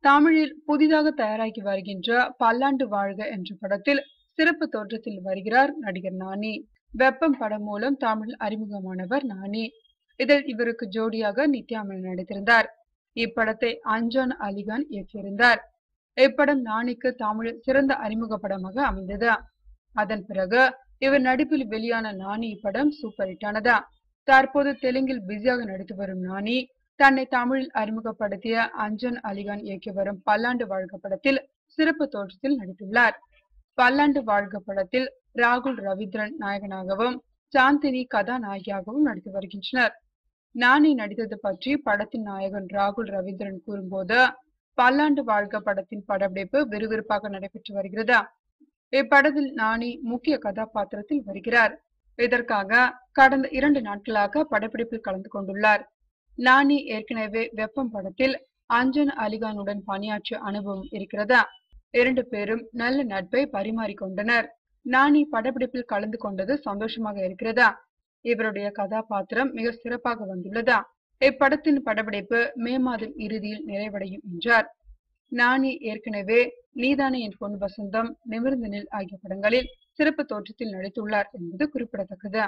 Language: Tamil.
தமிழில் புதிதாக தயாராகி வருகின்ற பல்லாண்டு வாழ்க என்ற படத்தில் சிறப்பு தோற்றத்தில் வருகிறார் நடிகர் நானி. வெப்பம் படம் மூலம் தமிழில் அறிமுகமானவர் நானி. இதில் இவருக்கு ஜோடியாக நித்யா மேனன் நடித்திருந்தார். இப்படத்தை அஞ்சான் அலிகான் இயக்கியிருந்தார். இப்படம் நானிக்கு தமிழில் சிறந்த அறிமுக படமாக அமைந்தது. அதன் பிறகு இவர் நடிப்பில் வெளியான நானி இப்படம் சூப்பர் ஹிட் ஆனதா. தற்போது தெலுங்கில் பிஸியாக நடித்து வரும் நானி தன்னை தமிழில் அறிமுகப்படுத்திய அஞ்சான் அலிகான் இயக்கி வரும் பல்லாண்டு வாழ்க படத்தில் சிறப்பு தோற்றத்தில் நடித்துள்ளார். பல்லாண்டு வாழ்க படத்தில் ராகுல் ரவீந்திரன் நாயகனாகவும் சாந்தினி கதாநாயகியாகவும் நடித்து வருகின்றனர். நானி நடித்தது பற்றி படத்தின் நாயகன் ராகுல் ரவீந்திரன் கூறும்போது, பல்லாண்டு வாழ்க படத்தின் படப்பிடிப்பு விறுவிறுப்பாக நடைபெற்று வருகிறது. இப்படத்தில் நானி முக்கிய கதாபாத்திரத்தில் வருகிறார். இதற்காக கடந்த 2 நாட்களாக படப்பிடிப்பில் கலந்து கொண்டுள்ளார். நானி ஏற்கனவே வெப்பம் படத்தில் அஞ்சான் அலிகானுடன் பணியாற்றிய அனுபவம் இருக்கிறதா. 2 பேரும் நல்ல நட்பை பரிமாறிக்கொண்டனர். நானி படப்பிடிப்பில் கலந்து கொண்டது சந்தோஷமாக இருக்கிறதா. இவருடைய கதாபாத்திரம் மிக சிறப்பாக வந்துள்ளதா. இப்படத்தின் படப்பிடிப்பு மே மாதம் இறுதியில் நிறைவடையும் என்றார். நானி ஏற்கனவே நீதானே என் பொன் வசந்தம், நிமிர்ந்த நில் ஆகிய படங்களில் சிறப்பு தோற்றத்தில் நடித்துள்ளார் என்பது குறிப்பிடத்தக்கது.